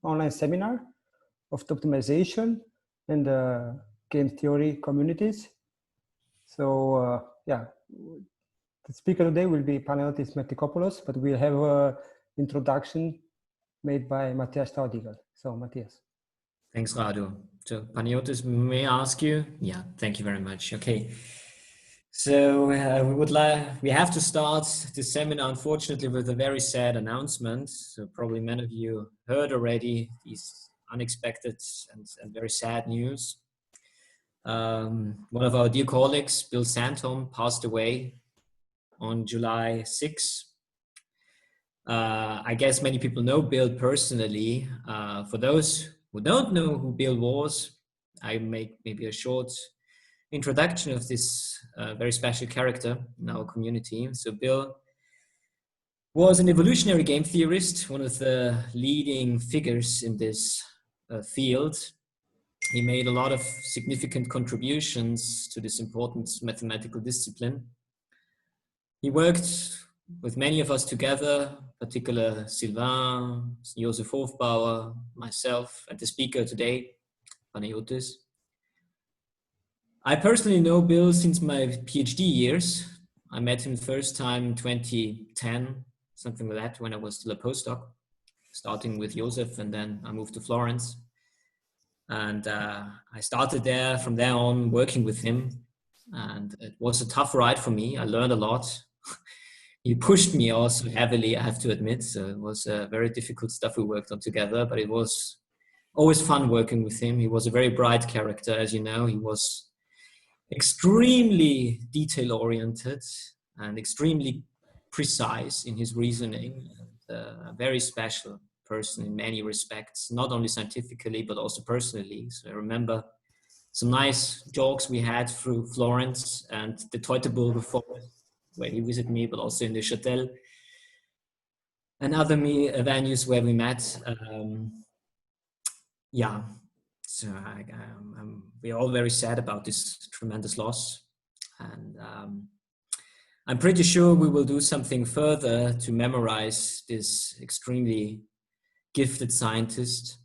online seminar of the optimization and game theory communities. So yeah, the speaker today will be Panayotis Mertikopoulos, but we'll have an introduction made by Matthias Staudigl. So Matthias. Thanks, Radu. So Panayotis, may I ask you? Yeah, thank you very much. Okay. So we have to start this seminar, unfortunately, with a very sad announcement. So probably many of you heard already these unexpected and very sad news. One of our dear colleagues, Bill Sandholm, passed away on July 6. I guess many people know Bill personally. For those who don't know who Bill was, I make maybe a short introduction of this very special character in our community. So Bill was an evolutionary game theorist, one of the leading figures in this field. He made a lot of significant contributions to this important mathematical discipline. He worked with many of us together, particularly Sylvain, Josef Hofbauer, myself, and the speaker today, Panayotis. I personally know Bill since my PhD years. I met him the first time in 2010, something like that, when I was still a postdoc, starting with Josef, and then I moved to Florence. And I started there, from there on, working with him. And it was a tough ride for me. I learned a lot. He pushed me also heavily, I have to admit. So it was very difficult stuff we worked on together, but it was always fun working with him. He was a very bright character, as you know. He was extremely detail-oriented and extremely precise in his reasoning, and a very special person in many respects, not only scientifically, but also personally. So I remember some nice jokes we had through Florence and the Teutoburger Forest, where he visited me, but also in the Châtel and other venues where we met. Yeah. So we're all very sad about this tremendous loss. And I'm pretty sure we will do something further to memorize this extremely gifted scientist.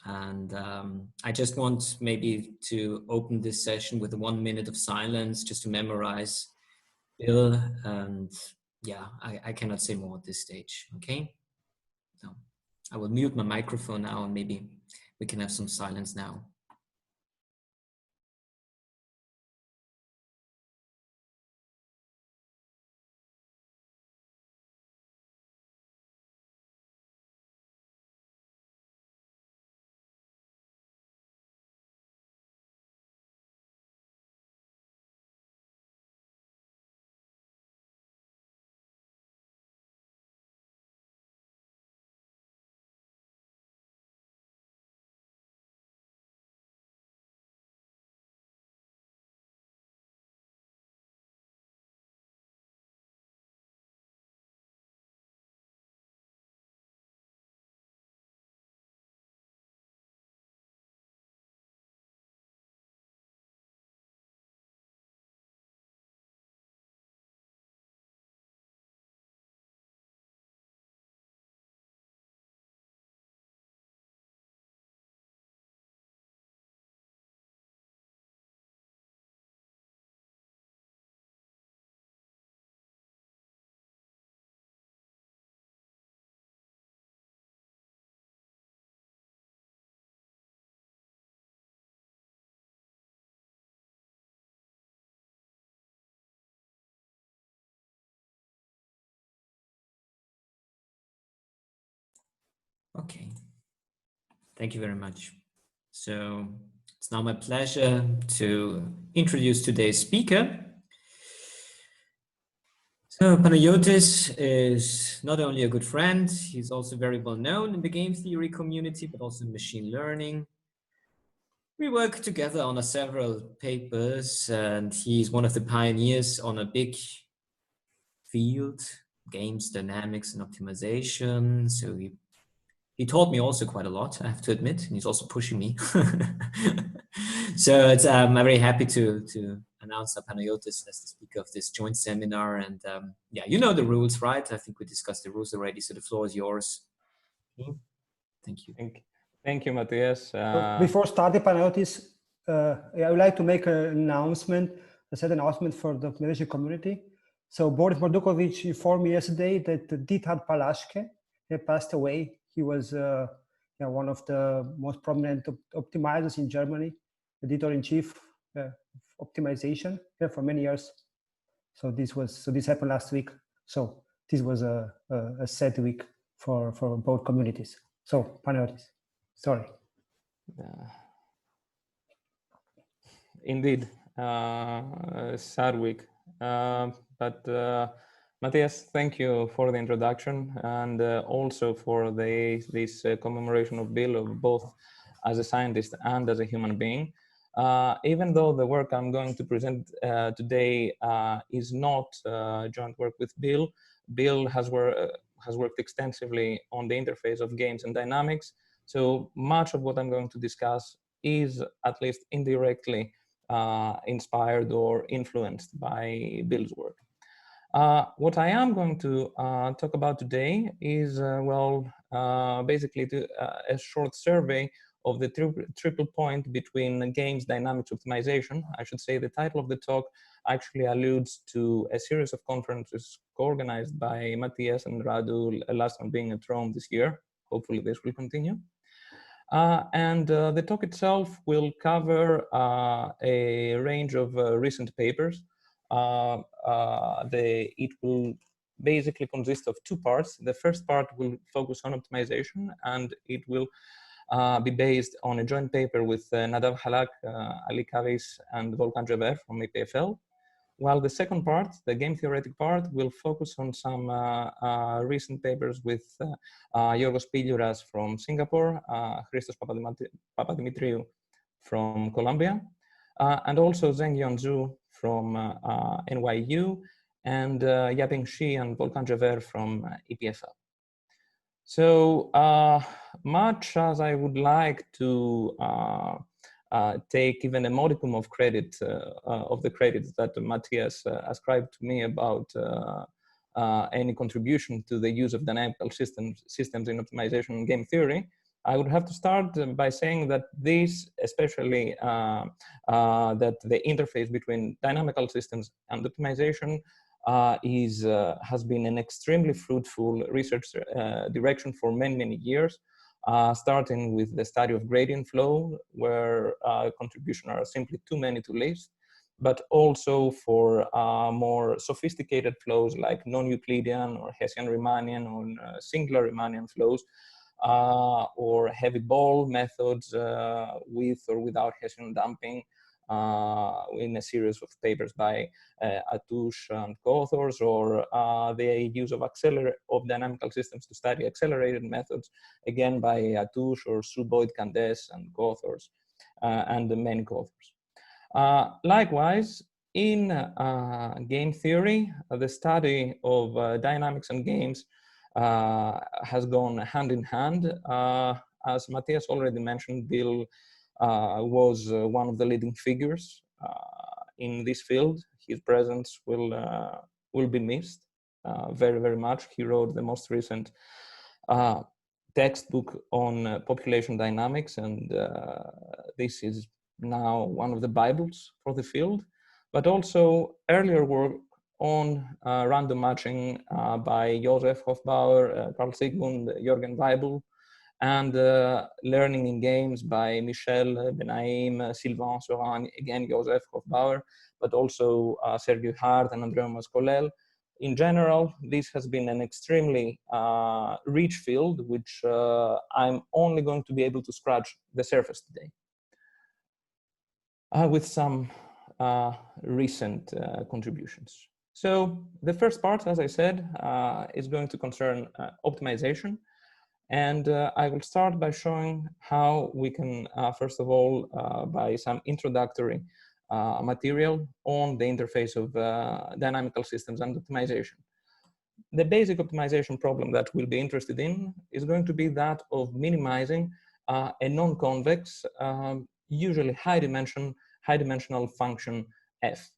And I just want maybe to open this session with 1 minute of silence just to memorize Bill. And yeah, I cannot say more at this stage, okay? So I will mute my microphone now, and maybe we can have some silence now. Okay, thank you very much. So it's now my pleasure to introduce today's speaker. So Panayotis is not only a good friend, he's also very well known in the game theory community, but also in machine learning. We work together on several papers, and he's one of the pioneers on a big field, games, dynamics, and optimization. So he taught me also quite a lot, I have to admit, and he's also pushing me. So it's, I'm very happy to announce Panayotis as the speaker of this joint seminar. And yeah, you know the rules, right? I think we discussed the rules already, so the floor is yours. Thank you. Thank you, Matthias. So before starting Panayotis, I would like to make an announcement, a set announcement for the optimization community. So Boris Mordukovic informed me yesterday that Diethard Palaschke had passed away. He was one of the most prominent optimizers in Germany, editor-in-chief of optimization for many years. So this happened last week. So this was a sad week for both communities. So Panayotis, sorry. Indeed, sad week. But Matthias, thank you for the introduction and also for this commemoration of Bill, of both as a scientist and as a human being. Even though the work I'm going to present today is not joint work with Bill, Bill has worked extensively on the interface of games and dynamics. So much of what I'm going to discuss is at least indirectly inspired or influenced by Bill's work. What I am going to talk about today is, basically a short survey of the triple point between games dynamics optimization. I should say the title of the talk actually alludes to a series of conferences co-organized by Matthias and Radu, last one being at Rome this year. Hopefully this will continue. The talk itself will cover a range of recent papers. It will basically consist of two parts. The first part will focus on optimization, and it will be based on a joint paper with Nadav Halak, Ali Kavis, and Volkan Jever from EPFL. While the second part, the game theoretic part, will focus on some recent papers with Yorgos Pilouras from Singapore, Christos Papadimitriou from Colombia, and also Zheng-Yon Zhu from NYU, and Yaping Shi and Volkan Jever from EPFL. So much as I would like to take even a modicum of credit of the credits that Matthias ascribed to me about any contribution to the use of dynamical systems in optimization and game theory, I would have to start by saying that this, especially that the interface between dynamical systems and optimization has been an extremely fruitful research direction for many years. Starting with the study of gradient flow, where contributions are simply too many to list, but also for more sophisticated flows like non-Euclidean or Hessian-Riemannian or singular Riemannian flows, or heavy ball methods with or without Hessian damping, in a series of papers by Atouche and co-authors, or the use of dynamical systems to study accelerated methods, again by Atouche or Sue Boyd-Candes and co-authors, and many co-authors. Likewise, in game theory, the study of dynamics and games has gone hand in hand. As Matthias already mentioned, Bill was one of the leading figures in this field. His presence will be missed very much. He wrote the most recent textbook on population dynamics, and this is now one of the Bibles for the field, but also earlier work on random matching by Josef Hofbauer, Carl Sigmund, Jürgen Weibel, and learning in games by Michel Benaim, Sylvain Soran, again Josef Hofbauer, but also Sergio Hart and Andrea Mascolel. In general, this has been an extremely rich field, which I'm only going to be able to scratch the surface today, with some recent contributions. So the first part, as I said, is going to concern optimization. And I will start by showing how we can, first of all, by some introductory material on the interface of dynamical systems and optimization. The basic optimization problem that we'll be interested in is going to be that of minimizing a non-convex, usually high-dimensional function f.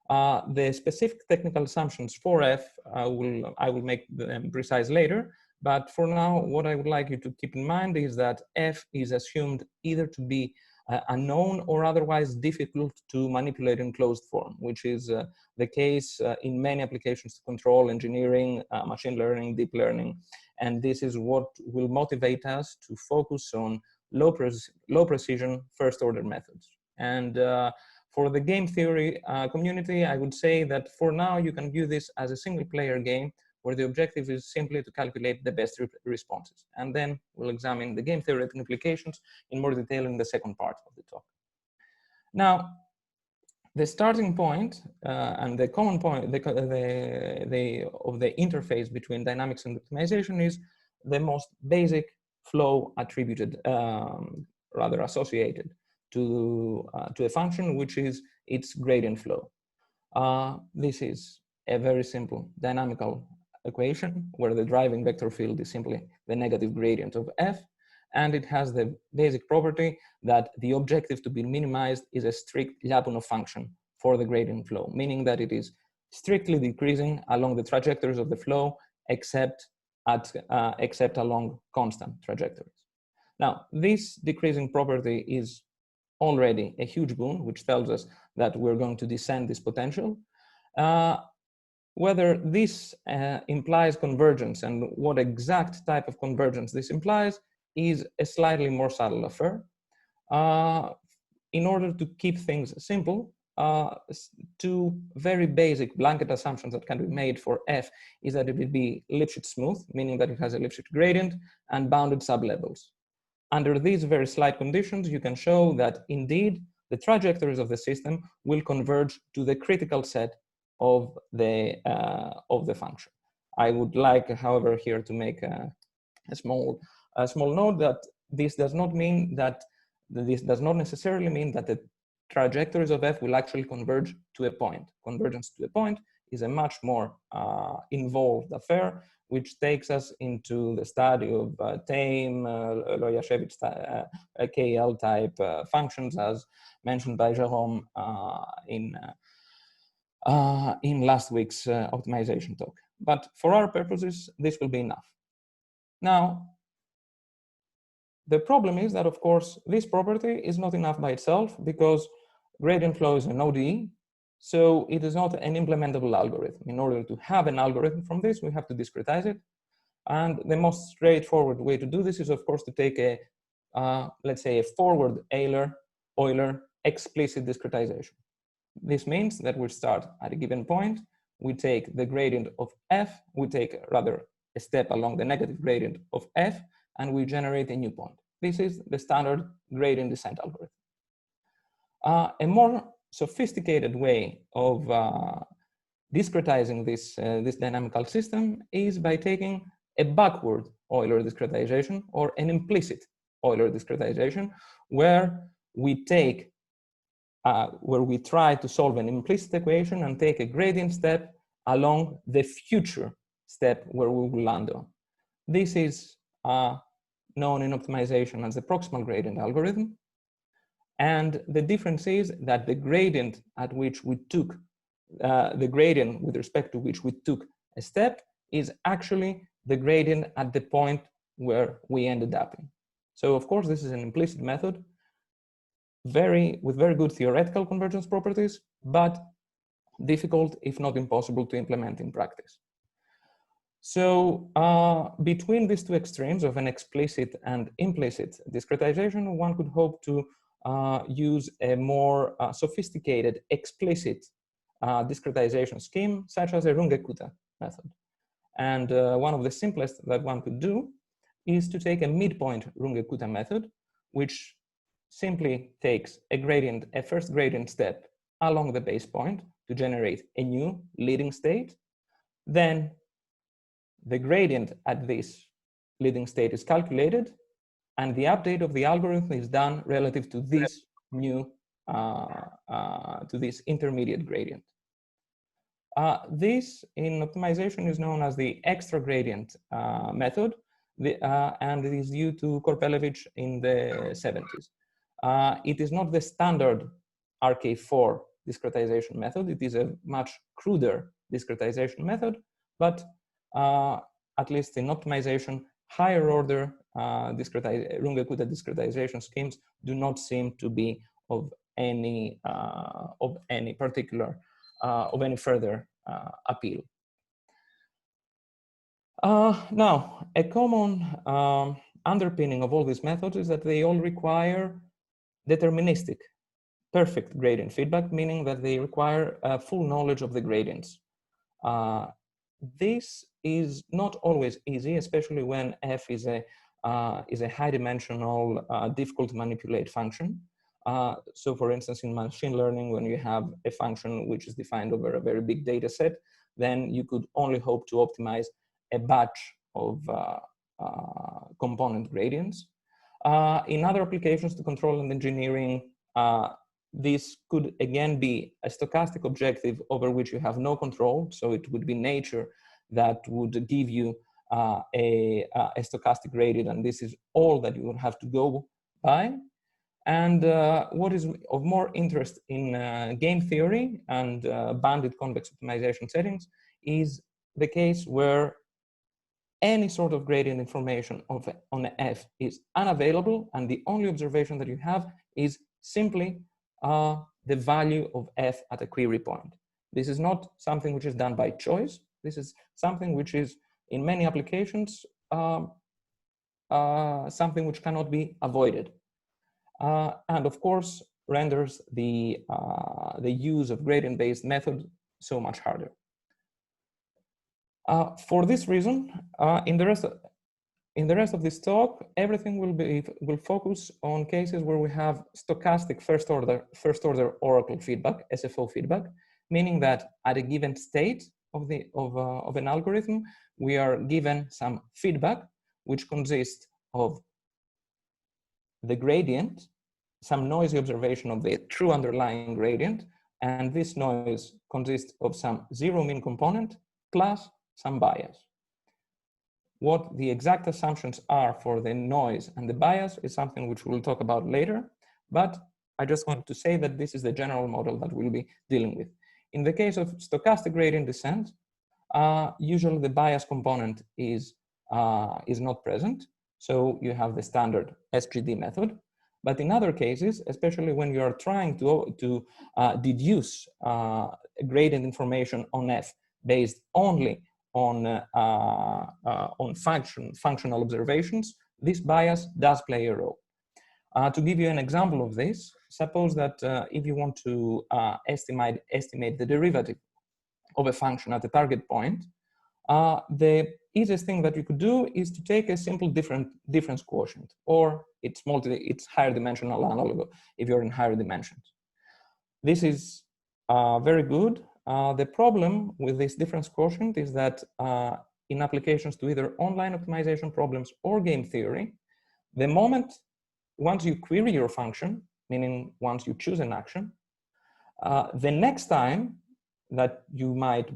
The specific technical assumptions for f, I will make them precise later, But for now, what I would like you to keep in mind is that f is assumed either to be unknown or otherwise difficult to manipulate in closed form, which is the case in many applications to control engineering, machine learning, deep learning. And this is what will motivate us to focus on low precision first order methods. And for the game theory community, I would say that for now you can view this as a single player game where the objective is simply to calculate the best responses. And then we'll examine the game theoretic implications in more detail in the second part of the talk. Now, the starting point and the common point of the interface between dynamics and optimization is the most basic flow attributed, rather associated to a function, which is its gradient flow. This is a very simple dynamical equation where the driving vector field is simply the negative gradient of f, and it has the basic property that the objective to be minimized is a strict Lyapunov function for the gradient flow, meaning that it is strictly decreasing along the trajectories of the flow except along constant trajectories. Now, this decreasing property is already a huge boon, which tells us that we're going to descend this potential. Whether this implies convergence and what exact type of convergence this implies is a slightly more subtle affair. In order to keep things simple, two very basic blanket assumptions that can be made for f is that it will be Lipschitz smooth, meaning that it has a Lipschitz gradient and bounded sublevels. Under these very slight conditions, you can show that indeed the trajectories of the system will converge to the critical set of the function. I would like, however, here to make a small note that this does not necessarily mean that the trajectories of f will actually converge to a point. Convergence to a point is a much more involved affair, which takes us into the study of tame, Loyashevich KL type functions, as mentioned by Jérôme in last week's optimization talk. But for our purposes, this will be enough. Now, the problem is that, of course, this property is not enough by itself because gradient flow is an ODE, so it is not an implementable algorithm. In order to have an algorithm from this, we have to discretize it. And the most straightforward way to do this is, of course, to take a, let's say, a forward Euler explicit discretization. This means that we start at a given point, we take the gradient of f, we take rather a step along the negative gradient of f, and we generate a new point. This is the standard gradient descent algorithm. A more sophisticated way of discretizing this dynamical system is by taking a backward Euler discretization or an implicit Euler discretization, where we take where we try to solve an implicit equation and take a gradient step along the future step where we will land on. This is known in optimization as the proximal gradient algorithm. And the difference is that the gradient at which we took, the gradient with respect to which we took a step is actually the gradient at the point where we ended up in. So of course, this is an implicit method, with very good theoretical convergence properties, but difficult, if not impossible, to implement in practice. So between these two extremes of an explicit and implicit discretization, one could hope to use a more sophisticated explicit discretization scheme, such as a Runge-Kutta method. And one of the simplest that one could do is to take a midpoint Runge-Kutta method, which simply takes a first gradient step along the base point to generate a new leading state. Then the gradient at this leading state is calculated, and the update of the algorithm is done relative to this new, to this intermediate gradient. This in optimization is known as the extra gradient method, and it is due to Korpelevich in the 70s. It is not the standard RK4 discretization method. It is a much cruder discretization method, but at least in optimization, higher order Runge-Kutta discretization schemes do not seem to be of any further appeal. Now, a common underpinning of all these methods is that they all require deterministic, perfect gradient feedback, meaning that they require full knowledge of the gradients. This is not always easy, especially when f is a high-dimensional, difficult to manipulate function. So, for instance, in machine learning, when you have a function which is defined over a very big data set, then you could only hope to optimize a batch of component gradients. In other applications to control and engineering, this could again be a stochastic objective over which you have no control. So it would be nature that would give you a stochastic gradient, and this is all that you would have to go by. And what is of more interest in game theory and bounded convex optimization settings is the case where any sort of gradient information on f is unavailable, and the only observation that you have is simply the value of f at a query point. This is not something which is done by choice. This is something which is, in many applications, something which cannot be avoided. And of course, renders the use of gradient-based method so much harder. For this reason, in the rest of this talk, everything will focus on cases where we have stochastic first order oracle feedback, SFO feedback, meaning that at a given state of an algorithm, we are given some feedback which consists of the gradient, some noisy observation of the true underlying gradient, and this noise consists of some zero mean component plus some bias. What the exact assumptions are for the noise and the bias is something which we'll talk about later, but I just wanted to say that this is the general model that we'll be dealing with. In the case of stochastic gradient descent, usually the bias component is not present, so you have the standard SGD method. But in other cases, especially when you are trying to deduce gradient information on f based only on functional observations, this bias does play a role. To give you an example of this, suppose that if you want to estimate the derivative of a function at the target point, the easiest thing that you could do is to take a simple difference quotient, or it's higher dimensional analog if you're in higher dimensions. This is very good. The problem with this difference quotient is that in applications to either online optimization problems or game theory, the moment once you query your function, meaning once you choose an action, the next time that you might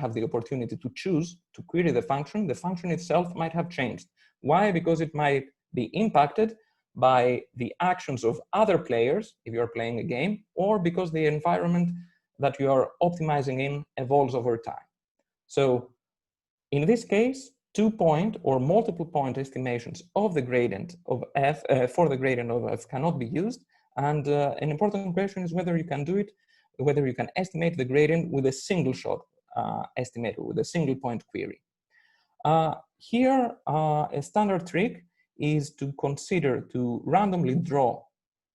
have the opportunity to choose to query the function itself might have changed. Why? Because it might be impacted by the actions of other players if you're playing a game, or because the environment that you are optimizing in evolves over time. So in this case, 2-point or multiple point estimations of the gradient of f for the gradient of f cannot be used. And an important question is whether you can do it, whether you can estimate the gradient with a single shot estimator, with a single point query. Here, a standard trick is to consider to randomly draw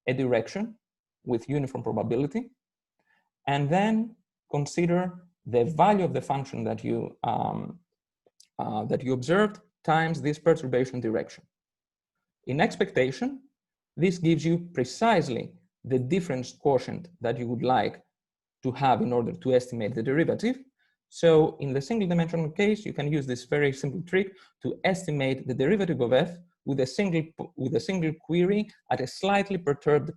a direction with uniform probability, and then consider the value of the function that you observed times this perturbation direction. In expectation, this gives you precisely the difference quotient that you would like to have in order to estimate the derivative. So in the single dimensional case, you can use this very simple trick to estimate the derivative of f with a single query at a slightly perturbed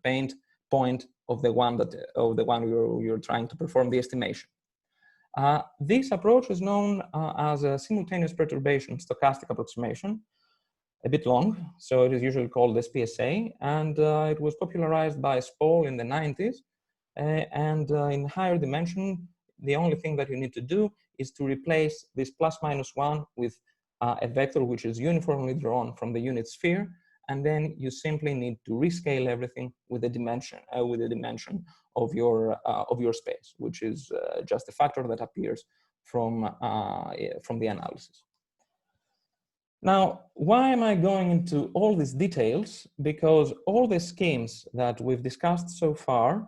point of the one you're trying to perform the estimation. This approach is known as a simultaneous perturbation stochastic approximation, a bit long, so it is usually called SPSA, and it was popularized by Spohl in the 90s. In higher dimension, the only thing that you need to do is to replace this ±1 with a vector which is uniformly drawn from the unit sphere, and then you simply need to rescale everything with the dimension of your space, which is just a factor that appears from the analysis. Now, why am I going into all these details? Because all the schemes that we've discussed so far,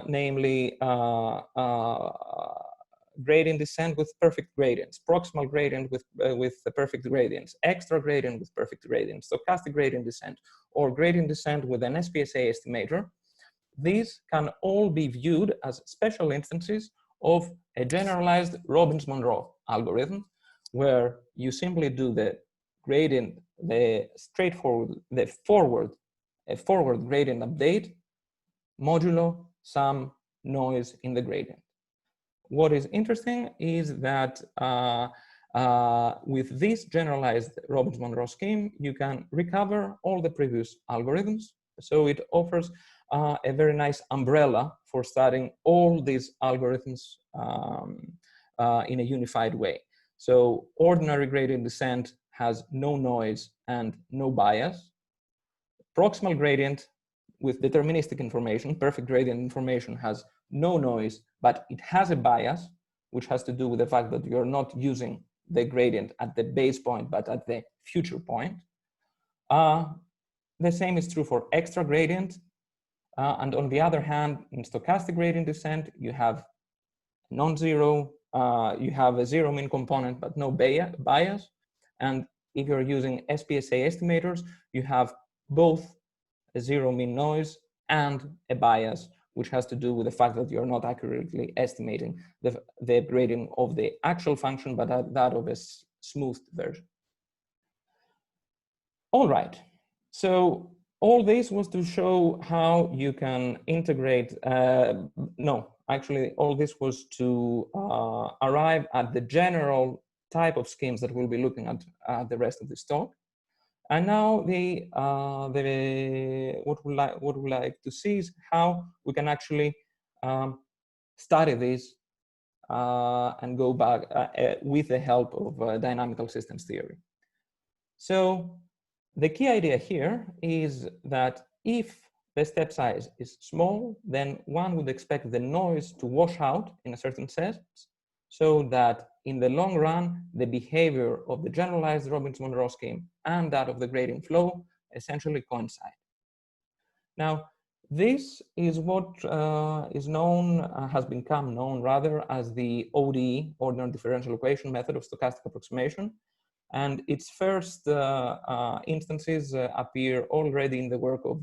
namely gradient descent with perfect gradients, proximal gradient with the perfect gradients, extra gradient with perfect gradients, stochastic gradient descent, or gradient descent with an SPSA estimator, these can all be viewed as special instances of a generalized Robbins-Monroe algorithm, where you simply do the gradient, a forward gradient update modulo some noise in the gradient. What is interesting is that with this generalized Robbins-Monroe scheme, you can recover all the previous algorithms. So it offers a very nice umbrella for studying all these algorithms in a unified way. So ordinary gradient descent has no noise and no bias. Proximal gradient with deterministic information, perfect gradient information, has no noise, but it has a bias, which has to do with the fact that you're not using the gradient at the base point, but at the future point. The same is true for extra gradient. And on the other hand, in stochastic gradient descent, you have non-zero, you have a zero mean component, but no bias. And if you're using SPSA estimators, you have both a zero mean noise and a bias, which has to do with the fact that you're not accurately estimating the gradient of the actual function, but that of a smoothed version. All right, so all this was to show how you can integrate, no, actually all this was to arrive at the general type of schemes that we'll be looking at the rest of this talk. And now what we like to see is how we can actually study this and go back with the help of dynamical systems theory. So the key idea here is that if the step size is small, then one would expect the noise to wash out in a certain sense, so that in the long run, the behavior of the generalized Robbins-Monroe scheme and that of the gradient flow essentially coincide. Now, this is what is known, has become known rather, as the ODE, Ordinal Differential Equation method of stochastic approximation. And its first instances appear already in the work of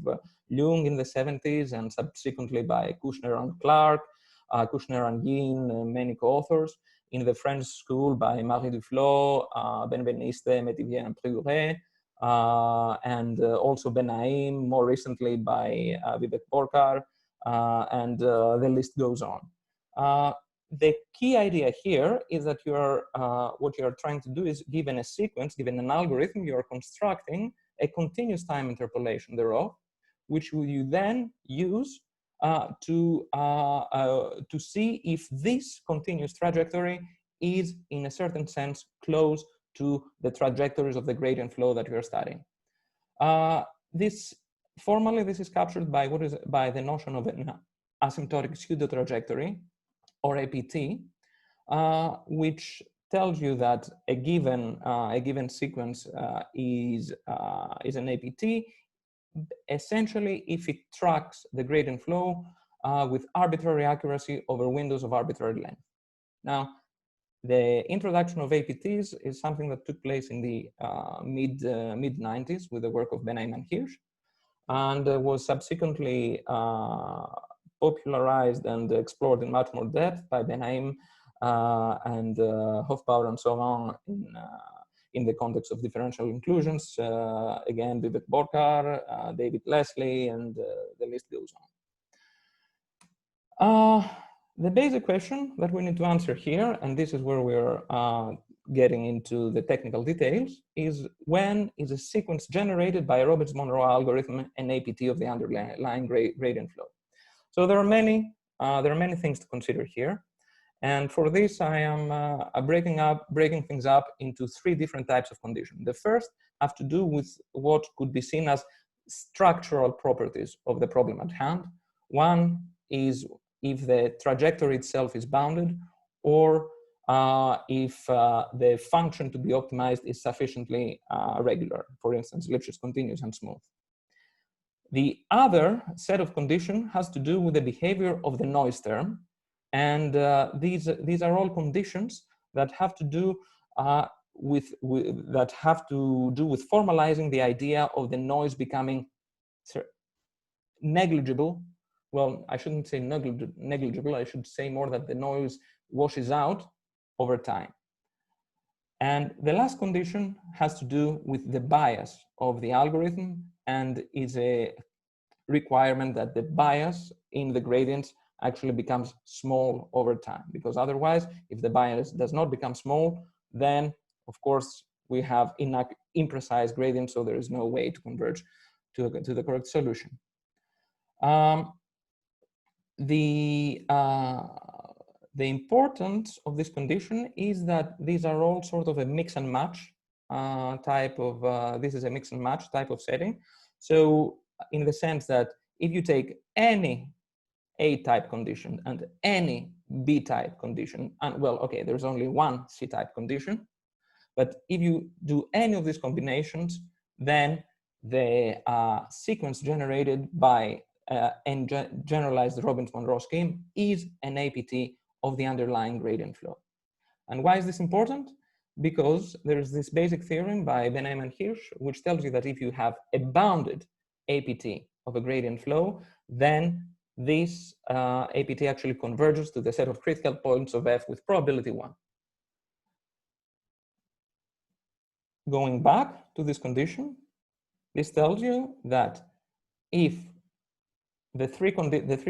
Jung in the 70s and subsequently by Kushner and Clark, Kushner and Yin, many co-authors. In the French school by Marie Duflo, Benveniste, Métivier and Priouret, and also Benaim, more recently by Vivek Borkar, and the list goes on. The key idea here is that what you are trying to do is, given a sequence, given an algorithm, you are constructing a continuous time interpolation thereof, which you then use to see if this continuous trajectory is, in a certain sense, close to the trajectories of the gradient flow that you are studying. Formally, this is captured by by the notion of an asymptotic pseudo trajectory, or APT, which tells you that a given sequence is an APT, essentially if it tracks the gradient flow with arbitrary accuracy over windows of arbitrary length. Now, the introduction of APTs is something that took place in the mid-90s with the work of Benaim and Hirsch, and was subsequently popularized and explored in much more depth by Benaim and Hofbauer and so on in the context of differential inclusions. Again, Vivek Borkar, David Leslie, and the list goes on. The basic question that we need to answer here, and this is where we're getting into the technical details, is when is a sequence generated by a Robbins-Monroe algorithm an APT of the underlying gradient flow? So there are many things to consider here. And for this, I am breaking things up into 3 different types of conditions. The first have to do with what could be seen as structural properties of the problem at hand. One is if the trajectory itself is bounded, or if the function to be optimized is sufficiently regular, for instance, Lipschitz continuous and smooth. The other set of conditions has to do with the behavior of the noise term. And these are all conditions that have to do with formalizing the idea of the noise becoming negligible. Well, I shouldn't say negligible. I should say more that the noise washes out over time. And the last condition has to do with the bias of the algorithm, and is a requirement that the bias in the gradients actually becomes small over time, because otherwise, if the bias does not become small, then of course we have imprecise gradients, so there is no way to converge to the correct solution. The importance of this condition is that these are all sort of a mix and match type of, this is a mix and match type of setting. So in the sense that if you take any A-type condition and any B-type condition, and well, okay, there's only one C-type condition, but if you do any of these combinations, then the sequence generated by generalized Robbins-Monroe scheme is an APT of the underlying gradient flow. And why is this important? Because there is this basic theorem by Benem and Hirsch, which tells you that if you have a bounded APT of a gradient flow, then this APT actually converges to the set of critical points of F with probability 1. Going back to this condition, this tells you that if the three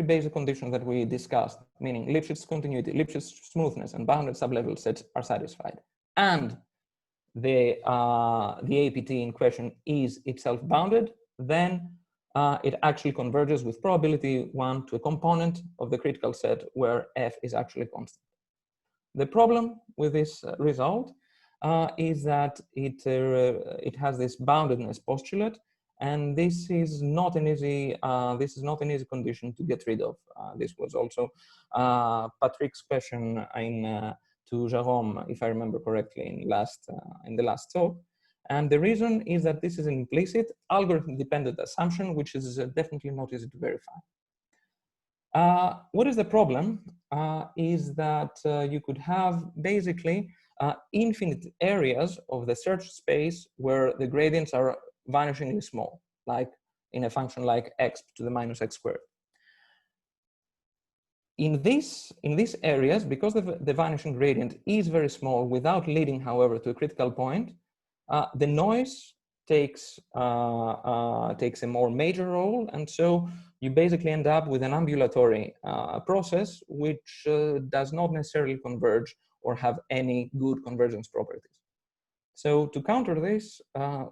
basic conditions that we discussed, meaning Lipschitz continuity, Lipschitz smoothness, and bounded sublevel sets are satisfied, and the APT in question is itself bounded, then it actually converges with probability 1 to a component of the critical set where F is actually constant. The problem with this result is that it has this boundedness postulate, and this is not an easy condition to get rid of. This was also Patrick's question to Jérôme, if I remember correctly, in the last talk. And the reason is that this is an implicit algorithm-dependent assumption, which is definitely not easy to verify. What is the problem? Is that you could have basically infinite areas of the search space where the gradients are vanishingly small, like in a function like x to the minus x squared. In these areas, because the vanishing gradient is very small without leading, however, to a critical point, the noise takes a more major role, and so you basically end up with an ambulatory process which does not necessarily converge or have any good convergence properties. So to counter this,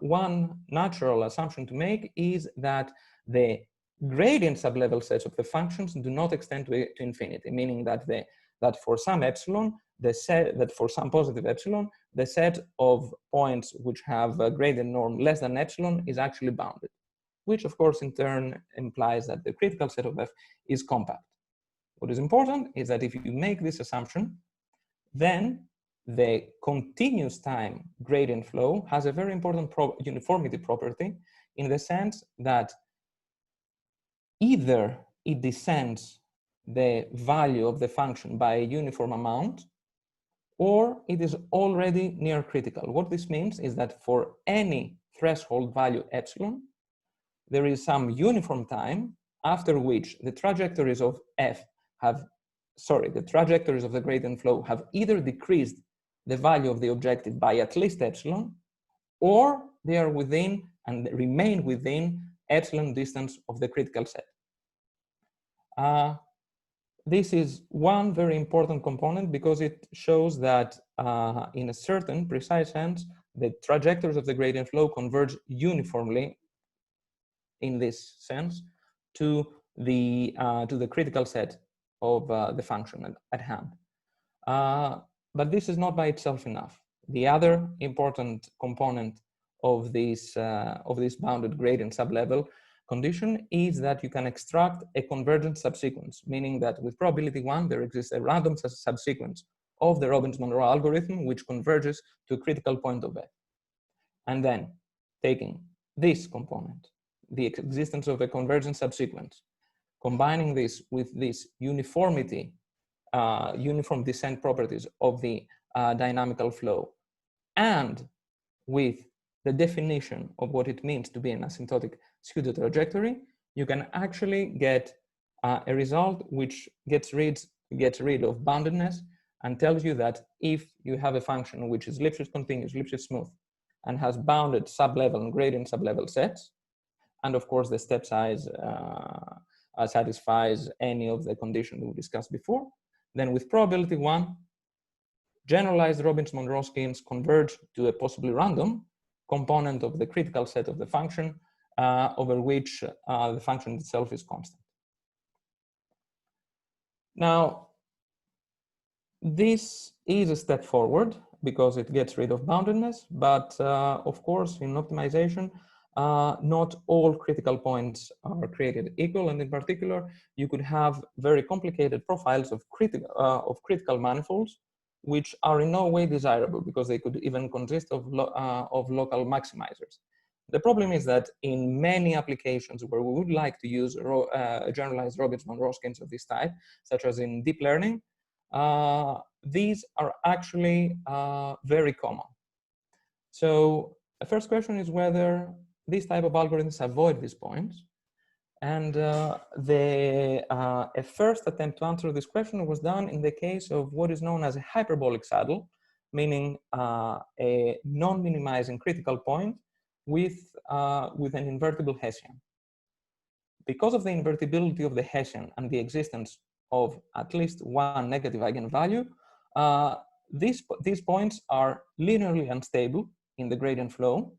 one natural assumption to make is that the gradient sublevel sets of the functions do not extend to infinity, meaning that for some epsilon, for some positive epsilon, the set of points which have a gradient norm less than epsilon is actually bounded, which of course in turn implies that the critical set of F is compact. What is important is that if you make this assumption, then the continuous time gradient flow has a very important uniformity property, in the sense that either it descends the value of the function by a uniform amount, or it is already near critical. What this means is that for any threshold value epsilon, there is some uniform time after which the trajectories of F the trajectories of the gradient flow have either decreased the value of the objective by at least epsilon, or they are within and remain within epsilon distance of the critical set. This is one very important component because it shows that in a certain precise sense, the trajectories of the gradient flow converge uniformly in this sense to the critical set of the function at hand. But this is not by itself enough. The other important component of this bounded gradient sublevel condition is that you can extract a convergent subsequence, meaning that with probability 1, there exists a random subsequence of the Robbins-Monroe algorithm which converges to a critical point of F. And then taking this component, the existence of a convergent subsequence, combining this with this uniformity, uniform descent properties of the dynamical flow, and with the definition of what it means to be an asymptotic pseudo trajectory, you can actually get a result which gets rid of boundedness and tells you that if you have a function which is Lipschitz continuous, Lipschitz smooth, and has bounded sublevel and gradient sublevel sets, and of course the step size satisfies any of the conditions we discussed before, then with probability 1, generalized Robbins-Monroe schemes converge to a possibly random component of the critical set of the function over which the function itself is constant. Now, this is a step forward because it gets rid of boundedness, but of course in optimization, not all critical points are created equal, and in particular, you could have very complicated profiles of critical manifolds which are in no way desirable because they could even consist of local maximizers. The problem is that in many applications where we would like to use generalized Robbins-Monroe schemes of this type, such as in deep learning, these are actually very common. So the first question is whether these type of algorithms avoid these points. And a first attempt to answer this question was done in the case of what is known as a hyperbolic saddle, meaning a non-minimizing critical point with an invertible Hessian. Because of the invertibility of the Hessian and the existence of at least one negative eigenvalue, these points are linearly unstable in the gradient flow.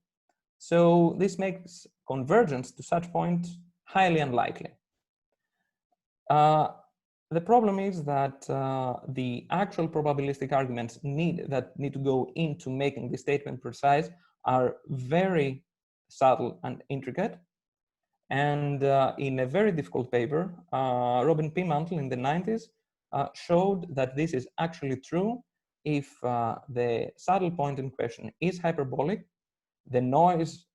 So this makes convergence to such points highly unlikely. The problem is that the actual probabilistic arguments that need to go into making the statement precise are very subtle and intricate. And in a very difficult paper, Robin P. Mantle in the 90s showed that this is actually true if the saddle point in question is hyperbolic, the noise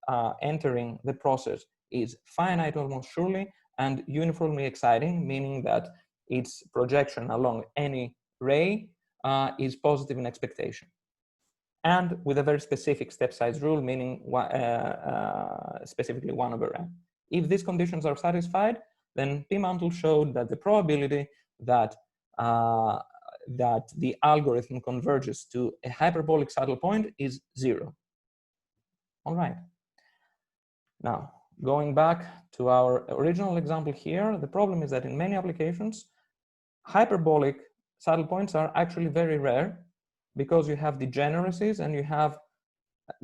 entering the process is finite almost surely and uniformly exciting, meaning that its projection along any ray is positive in expectation. And with a very specific step size rule, meaning specifically 1/n. If these conditions are satisfied, then P. Mantle showed that the probability that that the algorithm converges to a hyperbolic saddle point is 0. All right. Now, going back to our original example here, the problem is that in many applications, hyperbolic saddle points are actually very rare because you have degeneracies and you have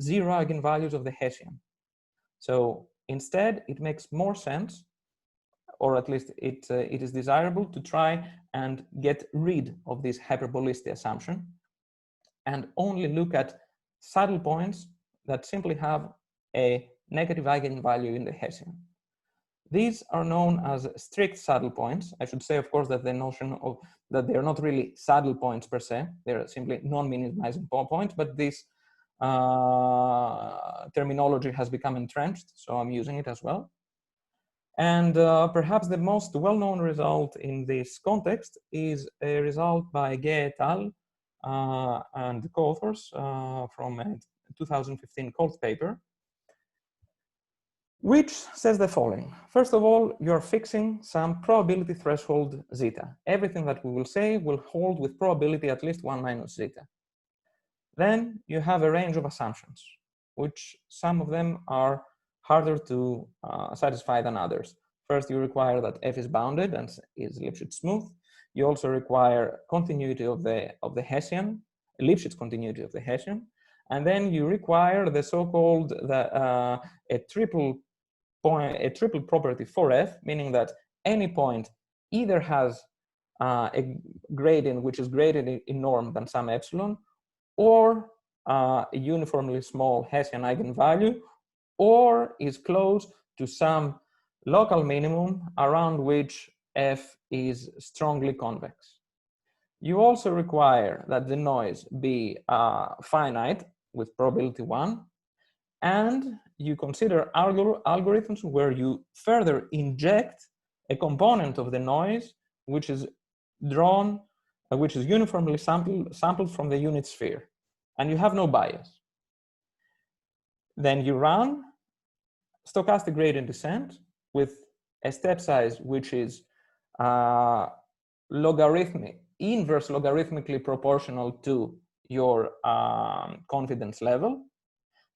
0 eigenvalues of the Hessian. So instead, it makes more sense, or at least it is desirable to try and get rid of this hyperbolicity assumption and only look at saddle points that simply have a negative eigenvalue in the Hessian. These are known as strict saddle points. I should say, of course, that the notion of that they're not really saddle points per se, they're simply non-minimizing points, but this terminology has become entrenched, so I'm using it as well. And perhaps the most well-known result in this context is a result by Gay et al. And co-authors from a 2015 Colt paper, which says the following. First of all, you're fixing some probability threshold zeta. Everything that we will say will hold with probability at least 1 minus zeta. Then you have a range of assumptions, which some of them are harder to satisfy than others. First, you require that F is bounded and is Lipschitz smooth. You also require continuity of the Hessian, Lipschitz continuity of the Hessian. And then you require the so-called a triple property for F, meaning that any point either has a gradient which is greater in norm than some epsilon, or a uniformly small Hessian eigenvalue, or is close to some local minimum around which f is strongly convex. You also require that the noise be finite with probability 1, and you consider algorithms where you further inject a component of the noise which is drawn, which is uniformly sampled from the unit sphere, and you have no bias. Then you run stochastic gradient descent with a step size which is inverse logarithmically proportional to your confidence level.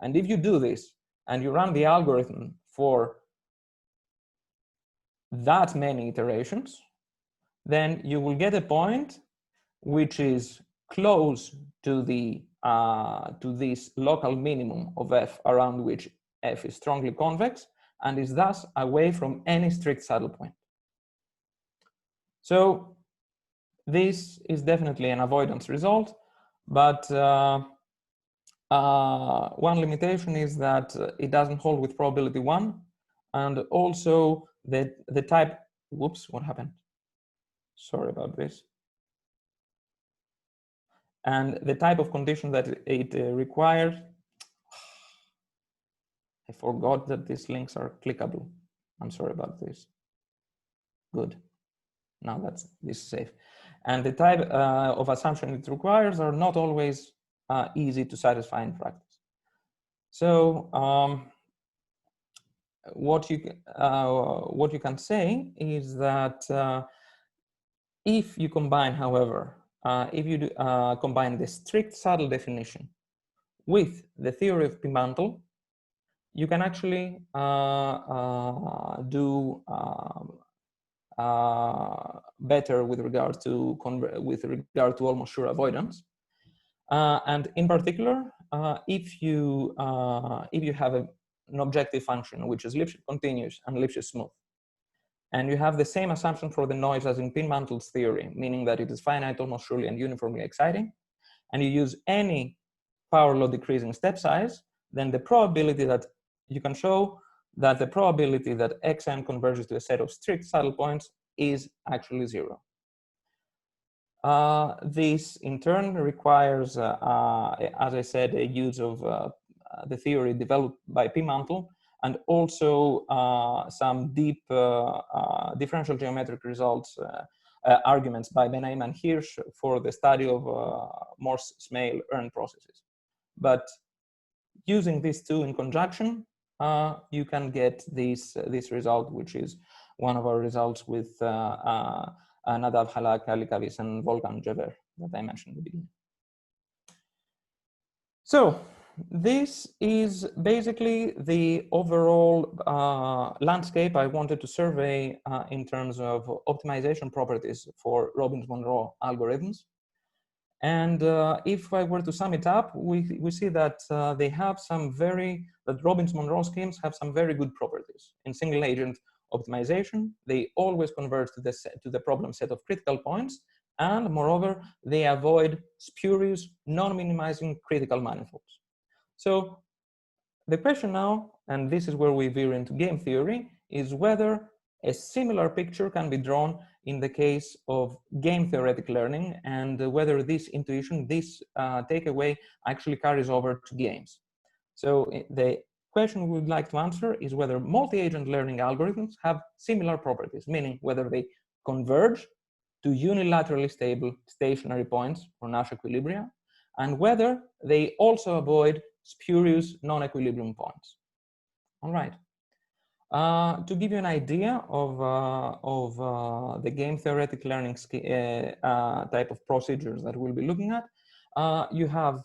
And if you do this and you run the algorithm for that many iterations, then you will get a point which is close to the to this local minimum of f around which f is strongly convex, and is thus away from any strict saddle point. So this is definitely an avoidance result, but one limitation is that it doesn't hold with probability 1, and also that the type, whoops, what happened? Sorry about this. And the type of condition that it requires, I forgot that these links are clickable. I'm sorry about this. Good. Now this is safe. And the type of assumption it requires are not always easy to satisfy in practice. So what you can say is that if you combine, however, if you combine the strict saddle definition with the theory of P-mantle, you can actually do better with regard to almost sure avoidance. And in particular, if you have an objective function which is Lipschitz continuous and Lipschitz smooth, and you have the same assumption for the noise as in P-mantle's theory, meaning that it is finite, almost surely, and uniformly exciting, and you use any power law decreasing step size, then the probability that you can show that the probability that xn converges to a set of strict saddle points is actually 0. This in turn requires, as I said, a use of the theory developed by P-mantle, and also some deep differential geometric results arguments by Benaim and Hirsch for the study of Morse-Smale-Ern processes. But using these two in conjunction, you can get this result, which is one of our results with Nadav Halak, Ali Kavis, and Volkan Jever that I mentioned in the beginning. So this is basically the overall landscape I wanted to survey in terms of optimization properties for Robbins-Monroe algorithms. And if I were to sum it up, we see that they have that Robbins-Monroe schemes have some very good properties. In single agent optimization, they always converge to the problem set of critical points, and moreover, they avoid spurious, non-minimizing critical manifolds. So the question now, and this is where we veer into game theory, is whether a similar picture can be drawn in the case of game theoretic learning, and whether this intuition, this takeaway actually carries over to games. So the question we would like to answer is whether multi-agent learning algorithms have similar properties, meaning whether they converge to unilaterally stable stationary points or Nash equilibria, and whether they also avoid spurious non-equilibrium points. All right. To give you an idea of the game theoretic learning type of procedures that we'll be looking at, you have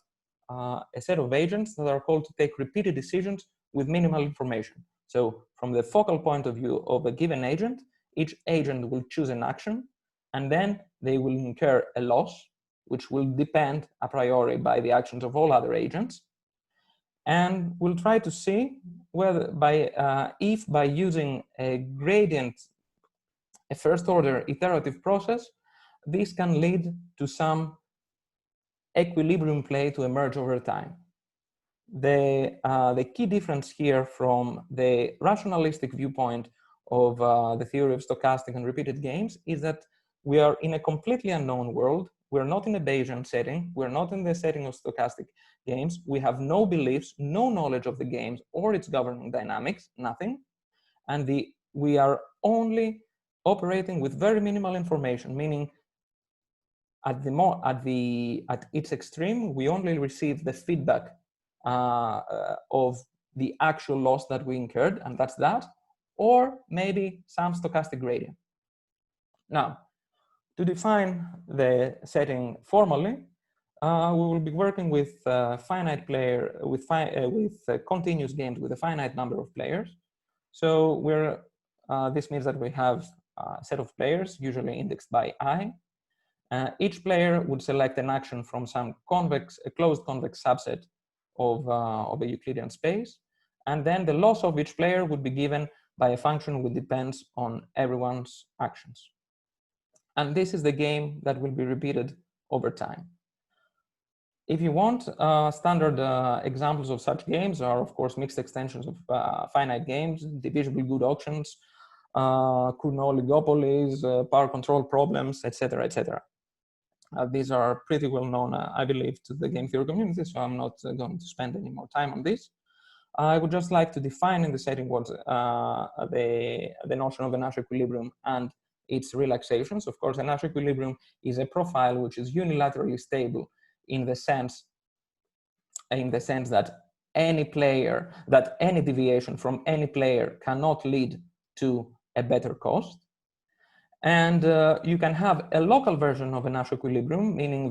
a set of agents that are called to take repeated decisions with minimal information. So from the focal point of view of a given agent, each agent will choose an action, and then they will incur a loss, which will depend a priori by the actions of all other agents. And we'll try to see whether if by using a gradient, a first order iterative process, this can lead to some equilibrium play to emerge over time. The key difference here from the rationalistic viewpoint of the theory of stochastic and repeated games is that we are in a completely unknown world. We're not in a Bayesian setting. We're not in the setting of stochastic games. We have no beliefs, no knowledge of the games or its governing dynamics, nothing. And we are only operating with very minimal information, meaning at its extreme, we only receive the feedback of the actual loss that we incurred, and that's that, or maybe some stochastic gradient. Now, to define the setting formally, we will be working with continuous games with a finite number of players. So this means that we have a set of players, usually indexed by I. Each player would select an action from some closed convex subset of a Euclidean space. And then the loss of each player would be given by a function which depends on everyone's actions. And this is the game that will be repeated over time. If you want, standard examples of such games are, of course, mixed extensions of finite games, divisible good auctions, Cournot oligopolies, power control problems, etc., etc. These are pretty well known, I believe, to the game theory community, so I'm not going to spend any more time on this. I would just like to define in the setting what the notion of a Nash equilibrium and its relaxations. Of course, a Nash equilibrium is a profile which is unilaterally stable in the sense that any deviation from any player cannot lead to a better cost. And you can have a local version of a Nash equilibrium, meaning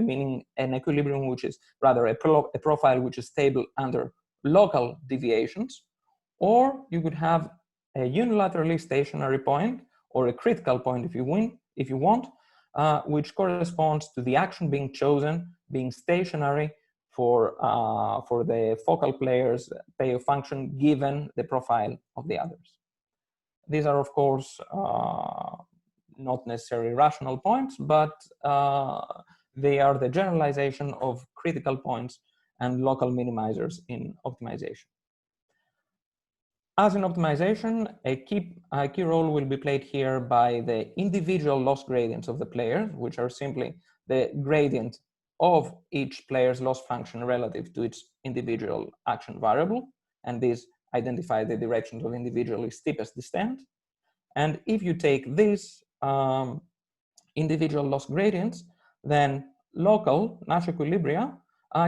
meaning an equilibrium which is rather a profile which is stable under local deviations, or you could have a unilaterally stationary point or a critical point if you want, which corresponds to the action being chosen being stationary for the focal player's payoff function given the profile of the others. These are, of course, not necessarily rational points, but they are the generalization of critical points and local minimizers in optimization. As in optimization, a key role will be played here by the individual loss gradients of the players, which are simply the gradient of each player's loss function relative to its individual action variable, and these identify the directions of individually steepest descent. And if you take these individual loss gradients, then local Nash equilibria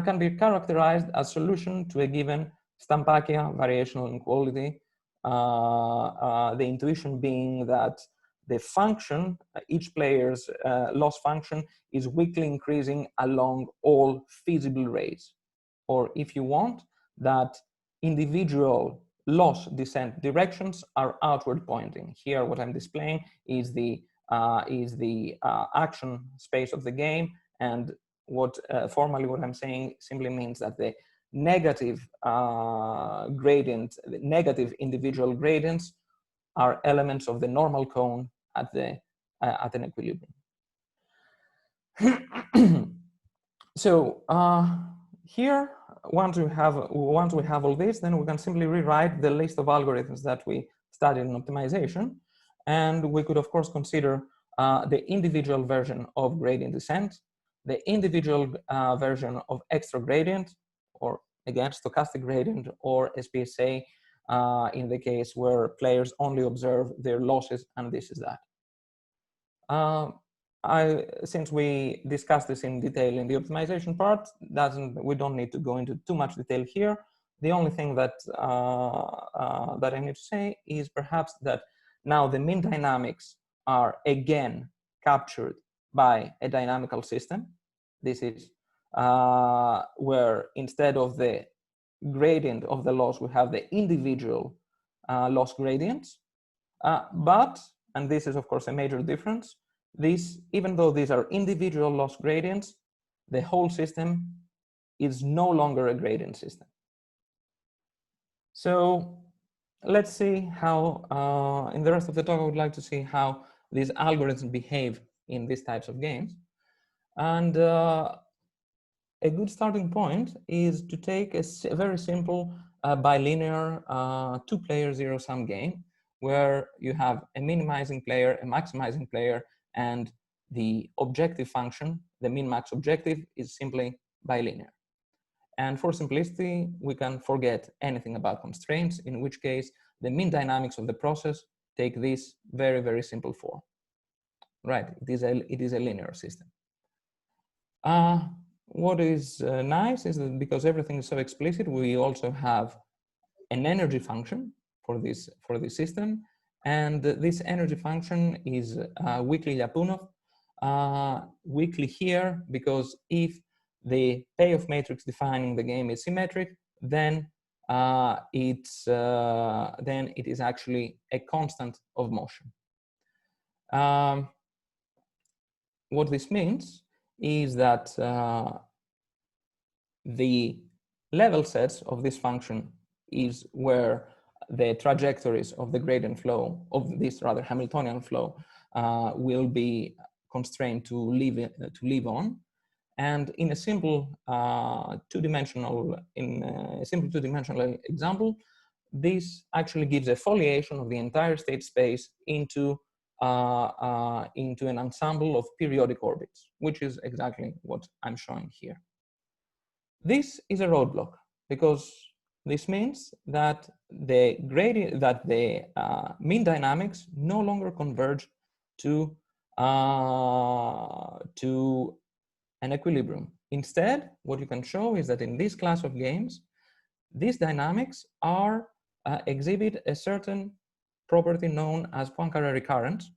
can be characterized as solution to a given Stampakia variational inequality. The intuition being that the function, each player's loss function, is weakly increasing along all feasible rays. Or if you want, that individual loss descent directions are outward pointing. Here, what I'm displaying is the action space of the game, and formally what I'm saying simply means that the negative gradient, the negative individual gradients, are elements of the normal cone at an equilibrium. So here, once we have all this, then we can simply rewrite the list of algorithms that we studied in optimization, and we could of course consider the individual version of gradient descent, the individual version of extra gradient, or again stochastic gradient, or SPSA in the case where players only observe their losses, and this is that. Since we discussed this in detail in the optimization part, we don't need to go into too much detail here. The only thing that that I need to say is perhaps that now the mean dynamics are again captured by a dynamical system. This is where instead of the gradient of the loss, we have the individual loss gradients. But, and this is of course a major difference, even though these are individual loss gradients, the whole system is no longer a gradient system. So let's see how, in the rest of the talk, I would like to see how these algorithms behave in these types of games. And a good starting point is to take a very simple bilinear two-player zero-sum game where you have a minimizing player, a maximizing player, and the objective function, the min-max objective, is simply bilinear. And for simplicity, we can forget anything about constraints, in which case the mean dynamics of the process take this very, very simple form. Right, it is a linear system. What is nice is that because everything is so explicit, we also have an energy function for this system, and this energy function is weakly Lyapunov. Weakly here because if the payoff matrix defining the game is symmetric, then it is actually a constant of motion. What this means is that the level sets of this function is where the trajectories of the gradient flow, of this rather Hamiltonian flow, will be constrained to live on. And in a simple two-dimensional example, this actually gives a foliation of the entire state space into an ensemble of periodic orbits, which is exactly what I'm showing here. This is a roadblock because this means that the mean dynamics no longer converge to an equilibrium. Instead, what you can show is that in this class of games, these dynamics exhibit a certain property known as Poincaré recurrence,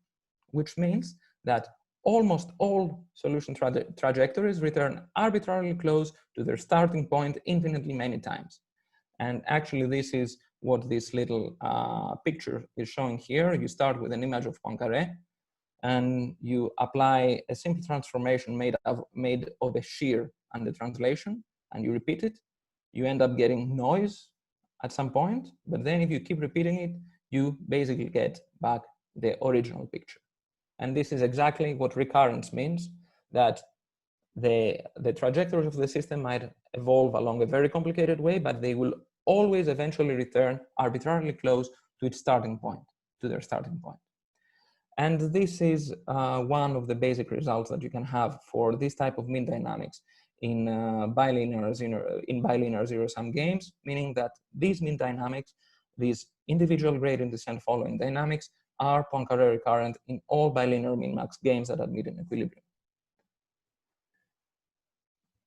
which means that almost all solution trajectories return arbitrarily close to their starting point infinitely many times. And actually, this is what this little picture is showing here. You start with an image of Poincaré, and you apply a simple transformation made of a shear and the translation, and you repeat it. You end up getting noise at some point, but then if you keep repeating it, you basically get back the original picture. And this is exactly what recurrence means, that the trajectories of the system might evolve along a very complicated way, but they will always eventually return arbitrarily close to its starting point, to their starting point. And this is one of the basic results that you can have for this type of mean dynamics in bilinear zero-sum games, meaning that these mean dynamics, these individual gradient descent following dynamics, are Poincaré recurrent in all bilinear min-max games that admit an equilibrium.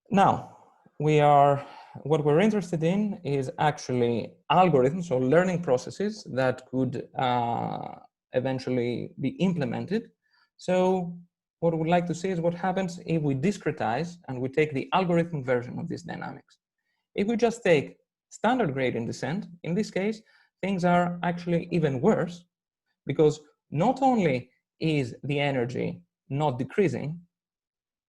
Now, what we're interested in is actually algorithms or learning processes that could eventually be implemented. So what we'd like to see is what happens if we discretize and we take the algorithm version of these dynamics. If we just take standard gradient descent, in this case, things are actually even worse, because not only is the energy not decreasing,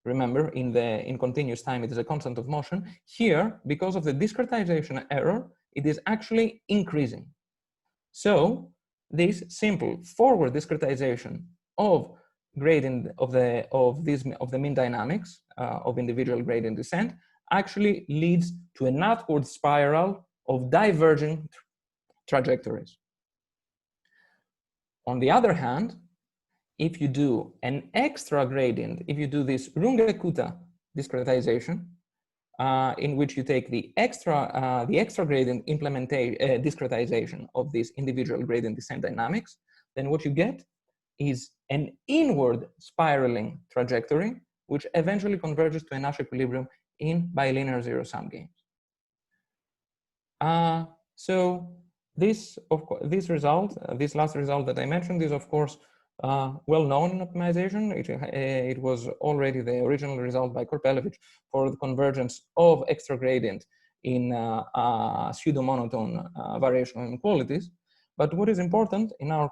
remember in continuous time it is a constant of motion, here, because of the discretization error, it is actually increasing. So this simple forward discretization of gradient of the mean dynamics of individual gradient descent actually leads to an outward spiral of diverging trajectories. On the other hand, if you do an extra gradient, if you do this Runge-Kutta discretization, in which you take the extra gradient discretization of this individual gradient descent dynamics, then what you get is an inward spiraling trajectory, which eventually converges to a Nash equilibrium in bilinear zero-sum games. So this last result that I mentioned is, of course, well known in optimization. It was already the original result by Korpelevich for the convergence of extra gradient in pseudo-monotone variational inequalities. But what is important in our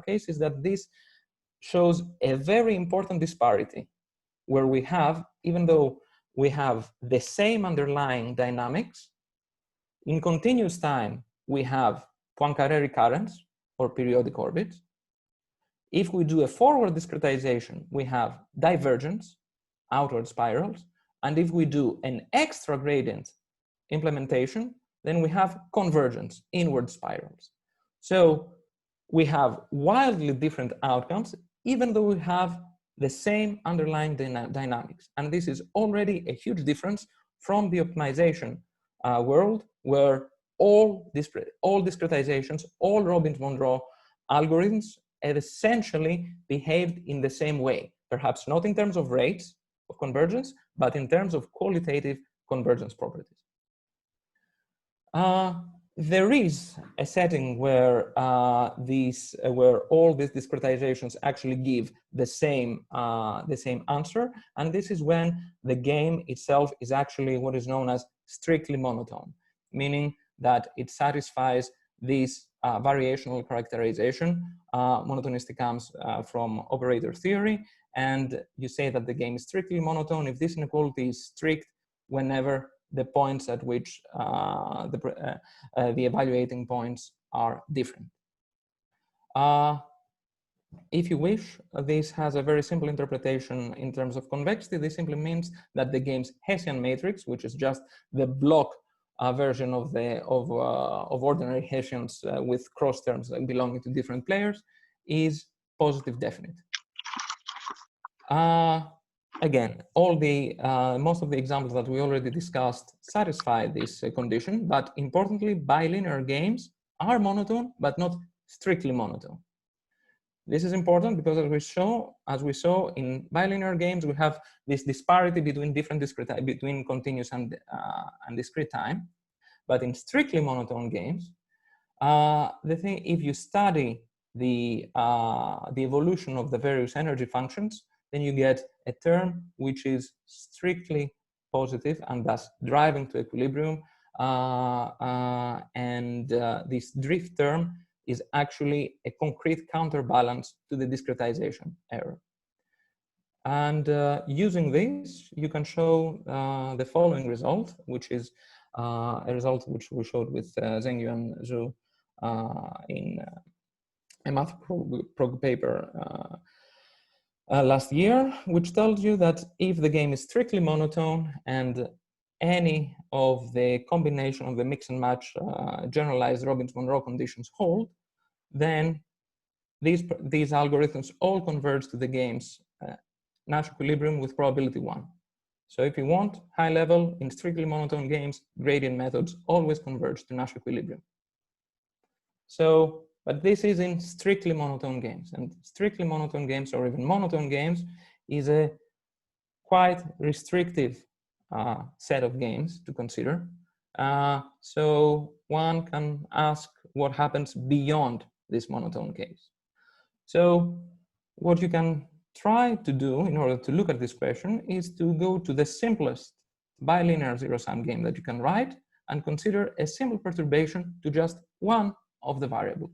case is that this shows a very important disparity, where we have, even though we have the same underlying dynamics, in continuous time we have Poincaré recurrence or periodic orbits. If we do a forward discretization, we have divergence, outward spirals. And if we do an extra gradient implementation, then we have convergence, inward spirals. So we have wildly different outcomes, even though we have the same underlying dynamics. And this is already a huge difference from the optimization world, where all discretizations, all Robbins-Monroe algorithms have essentially behaved in the same way, perhaps not in terms of rates of convergence, but in terms of qualitative convergence properties. There is a setting where where all these discretizations actually give the same answer, and this is when the game itself is actually what is known as strictly monotone, meaning that it satisfies this variational characterization. Monotonicity comes from operator theory, and you say that the game is strictly monotone if this inequality is strict whenever the points at which the evaluating points are different. If you wish, this has a very simple interpretation in terms of convexity. This simply means that the game's Hessian matrix, which is just the block version of ordinary Hessians with cross terms belonging to different players, is positive definite. Again, most of the examples that we already discussed satisfy this condition, but importantly, bilinear games are monotone, but not strictly monotone. This is important because as we saw in bilinear games, we have this disparity between between continuous and discrete time. But in strictly monotone games, if you study the evolution of the various energy functions, then you get a term which is strictly positive and thus driving to equilibrium. This drift term is actually a concrete counterbalance to the discretization error. And using this, you can show the following result, which is a result which we showed with Zhengyuan Zhu in a math prog paper last year, which tells you that if the game is strictly monotone and any of the combination of the mix and match generalized Robbins-Monroe conditions hold, then these algorithms all converge to the game's Nash equilibrium with probability 1. So if you want high level in strictly monotone games, gradient methods always converge to Nash equilibrium. So, but this is in strictly monotone games, and strictly monotone games, or even monotone games, is a quite restrictive set of games to consider. So one can ask what happens beyond this monotone case. So what you can try to do in order to look at this question is to go to the simplest bilinear zero-sum game that you can write and consider a simple perturbation to just one of the variables.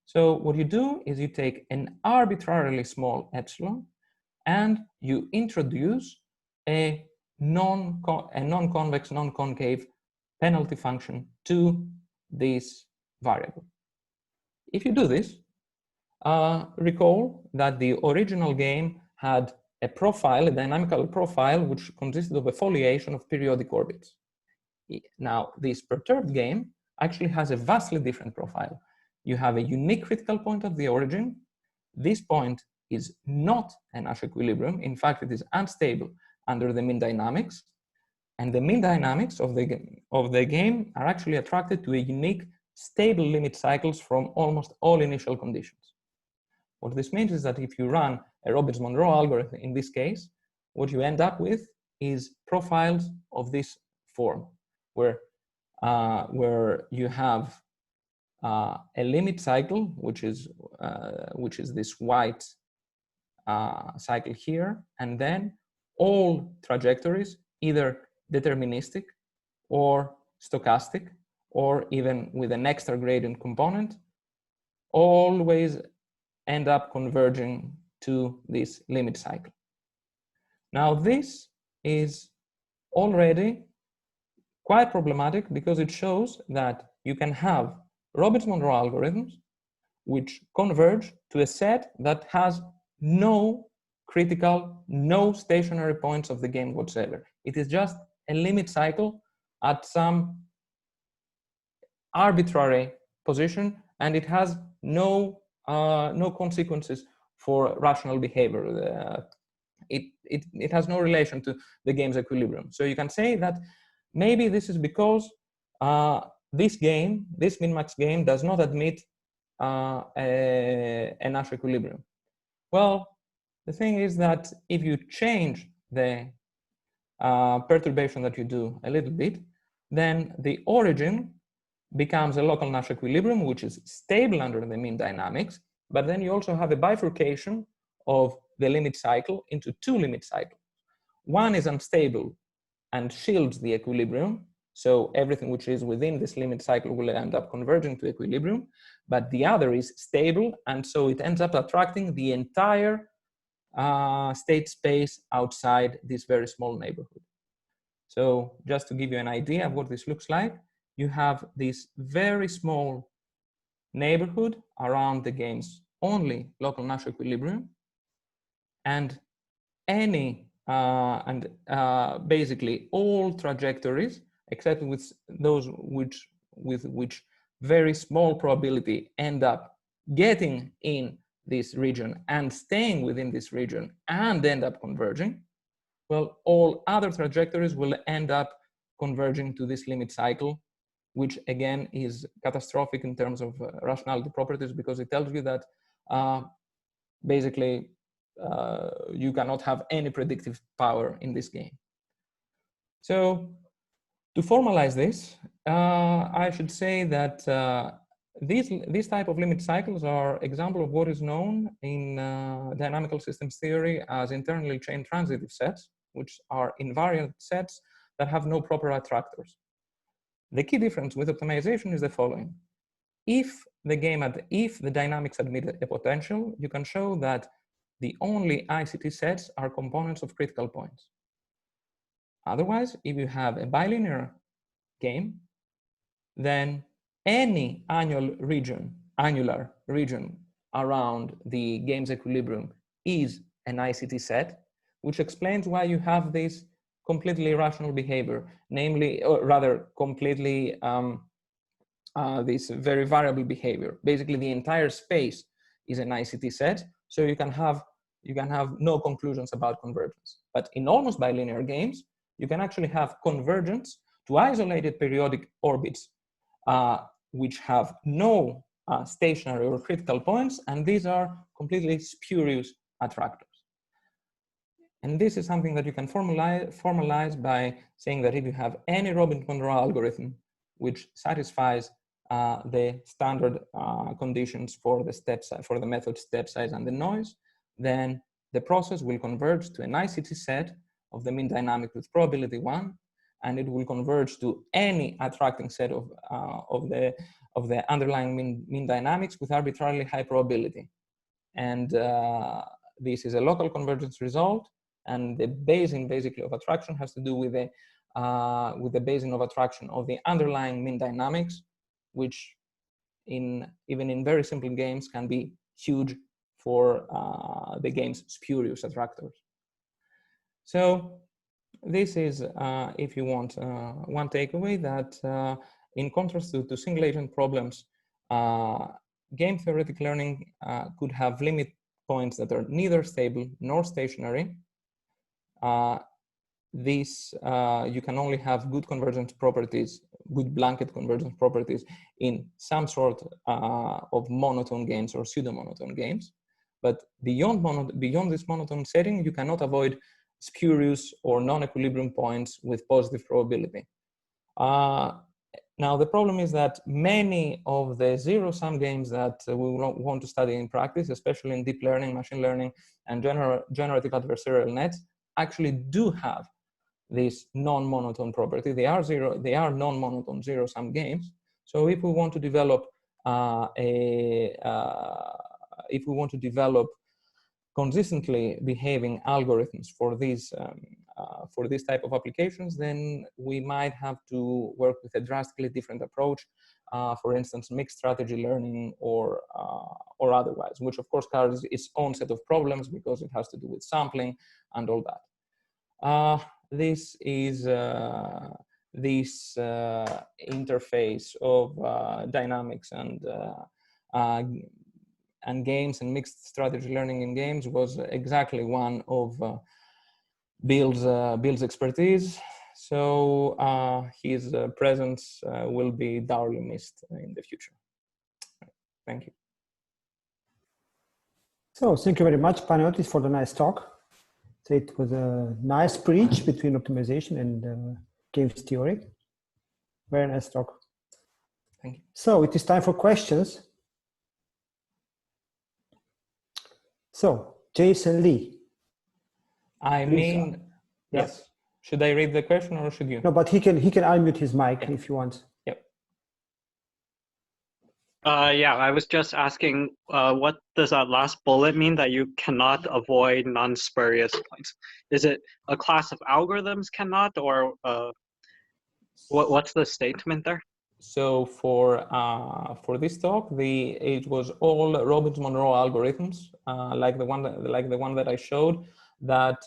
So what you do is you take an arbitrarily small epsilon and you introduce a non-convex, non-concave penalty function to this variable. If you do this, recall that the original game had a profile, a dynamical profile, which consisted of a foliation of periodic orbits. Now, this perturbed game actually has a vastly different profile. You have a unique critical point of the origin. This point is not a Nash equilibrium. In fact, it is unstable under the mean dynamics. And the mean dynamics of the game are actually attracted to a unique stable limit cycles from almost all initial conditions. What this means is that if you run a Robbins-Monroe algorithm in this case, what you end up with is profiles of this form, where you have a limit cycle, which is this white cycle here, and then all trajectories, either deterministic or stochastic, or even with an extra gradient component, always end up converging to this limit cycle. Now, this is already quite problematic because it shows that you can have Robbins-Monroe algorithms which converge to a set that has no critical, no stationary points of the game whatsoever. It is just a limit cycle at some arbitrary position, and it has no consequences for rational behavior. It has no relation to the game's equilibrium. So you can say that maybe this is because this min-max game, does not admit a Nash equilibrium. Well, the thing is that if you change the perturbation that you do a little bit, then the origin becomes a local Nash equilibrium, which is stable under the mean dynamics, but then you also have a bifurcation of the limit cycle into two limit cycles. One is unstable and shields the equilibrium, so everything which is within this limit cycle will end up converging to equilibrium, but the other is stable, and so it ends up attracting the entire state space outside this very small neighborhood. So just to give you an idea of what this looks like, you have this very small neighborhood around the game's only local Nash equilibrium, and basically all trajectories, except with those with which very small probability end up getting in this region and staying within this region and end up converging, well, all other trajectories will end up converging to this limit cycle, which again is catastrophic in terms of rationality properties, because it tells you that basically you cannot have any predictive power in this game. So to formalize this, I should say that these type of limit cycles are example of what is known in dynamical systems theory as internally chained transitive sets, which are invariant sets that have no proper attractors. The key difference with optimization is the following. If the dynamics admit a potential, you can show that the only ICT sets are components of critical points. Otherwise, if you have a bilinear game, then any annular region around the game's equilibrium is an ICT set, which explains why you have this completely irrational behavior, namely, or rather completely this very variable behavior. Basically, the entire space is an ICT set, so you can have no conclusions about convergence. But in almost bilinear games, you can actually have convergence to isolated periodic orbits, which have no stationary or critical points, and these are completely spurious attractors. And this is something that you can formalize by saying that if you have any Robin-Monroe algorithm which satisfies the standard conditions for the method step size and the noise, then the process will converge to an ICT set of the mean dynamic with probability 1, and it will converge to any attracting set of the underlying mean dynamics with arbitrarily high probability. And this is a local convergence result, and the Bayesian basically of attraction has to do with the Bayesian of attraction of the underlying mean dynamics, which even in very simple games can be huge for the game's spurious attractors. So this is, if you want, one takeaway that in contrast to single agent problems, game theoretic learning could have limit points that are neither stable nor stationary. You can only have good convergence properties, good blanket convergence properties in some sort of monotone games or pseudo-monotone games. But beyond this monotone setting, you cannot avoid spurious or non-equilibrium points with positive probability. Now, the problem is that many of the zero-sum games that we want to study in practice, especially in deep learning, machine learning, and generative adversarial nets, actually do have this non-monotone property. They are non-monotone zero-sum games. So if we want to develop consistently behaving algorithms for these type of applications, then we might have to work with a drastically different approach for instance, mixed strategy learning or otherwise, which of course carries its own set of problems because it has to do with sampling and all that. This is this interface of dynamics and games and mixed strategy learning in games was exactly one of Bill's expertise. So his presence will be dourly missed in the future. Thank you. So thank you very much, Panayotis, for the nice talk. So it was a nice bridge between optimization and games theory. Very nice talk. Thank you. So it is time for questions. So Jason Lee. I mean, yeah. Yes. Should I read the question or should you? No, but he can unmute his mic Yeah. if you want. Yep. Yeah, I was just asking, what does that last bullet mean that you cannot avoid non-spurious points? Is it a class of algorithms cannot, or what's the statement there? So for this talk, it was all Robbins-Monroe algorithms, like the one that I showed, that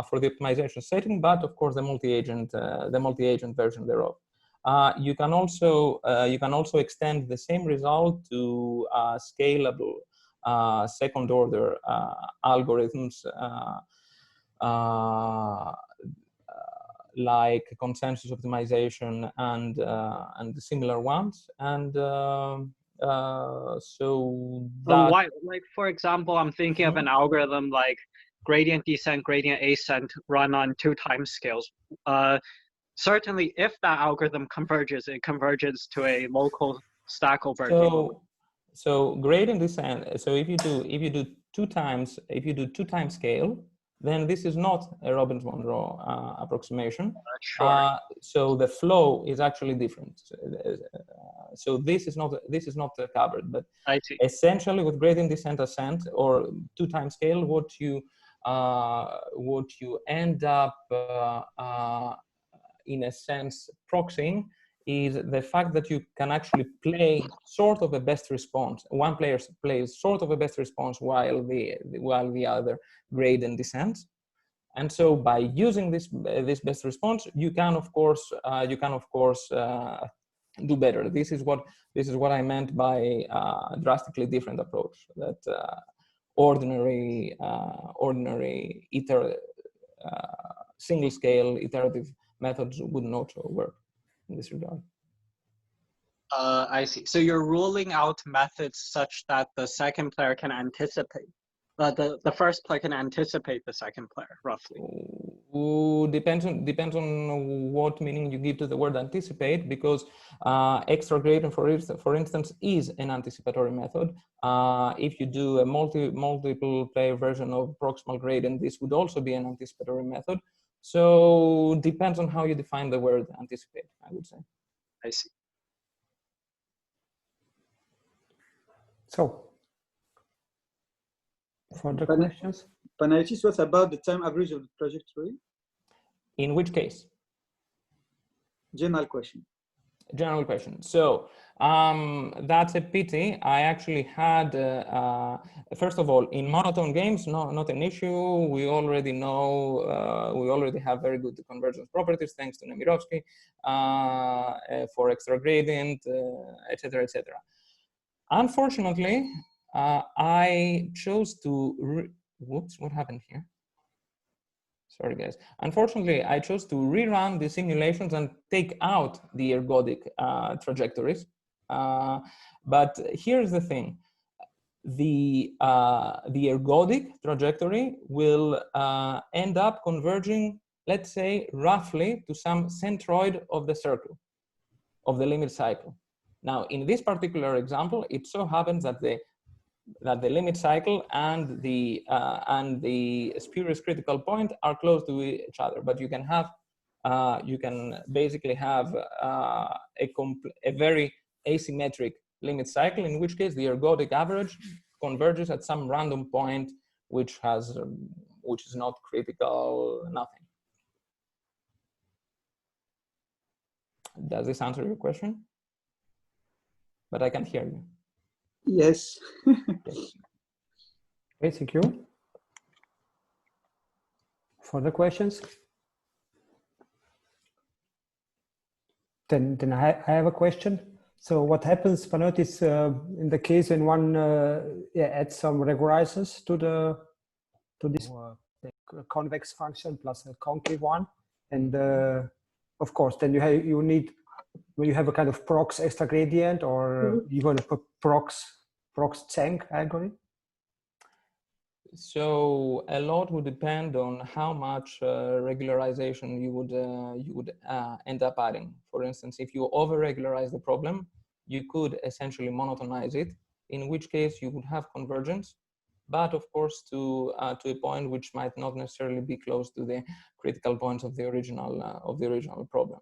for the optimization setting, but of course the multi-agent version thereof. You can also extend the same result to scalable second order algorithms like consensus optimization and similar ones, and so that, like for example, I'm thinking of an algorithm like gradient descent, gradient ascent run on 2 time scales. Certainly, if that algorithm converges, it converges to a local stack overflow. So gradient descent. So if you do two times scale, then this is not a Robbins-Monroe approximation. Sure. So the flow is actually different. So this is not covered. But I see. Essentially, with gradient descent ascent or 2 time scale, what you end up in a sense proxying is the fact that you can actually play sort of a best response. One player plays sort of a best response while the other grade and descends. And so by using this best response, you can of course do better. This is what I meant by drastically different approach, that ordinary single scale iterative methods would not work in this regard. I see. So you're ruling out methods such that the second player can anticipate. The first player can anticipate the second player, roughly. Depends on what meaning you give to the word anticipate, because extra gradient, for instance, is an anticipatory method. If you do a multiple player version of proximal gradient, this would also be an anticipatory method. So depends on how you define the word anticipate, I would say. I see. So, further questions? Panayotis, what about the time average of the trajectory? In which case? General question. General question. So that's a pity. I actually had, first of all, in monotone games, not an issue. We already know, we already have very good convergence properties thanks to Nemirovsky for extra gradient, etc., etc. Unfortunately, I chose to, whoops, what happened here? Sorry, guys. Unfortunately, I chose to rerun the simulations and take out the ergodic trajectories. But here's the thing. The ergodic trajectory will end up converging, let's say, roughly to some centroid of the circle, of the limit cycle. Now, in this particular example, it so happens that the limit cycle and the spurious critical point are close to each other, but you can have you can basically have a very asymmetric limit cycle, in which case the ergodic average converges at some random point which is not critical, nothing. Does this answer your question? but I can't hear you. Yes. Okay, thank you. Further questions? Then I have a question. So what happens, Panayotis, in the case when one adds some regularizers to this convex function plus a concave one, and of course then you need, when you have a kind of prox extra gradient or even a prox Chang algorithm. So a lot would depend on how much regularization you would end up adding. For instance, if you over-regularize the problem, you could essentially monotonize it, in which case you would have convergence, but of course to a point which might not necessarily be close to the critical points of the original problem.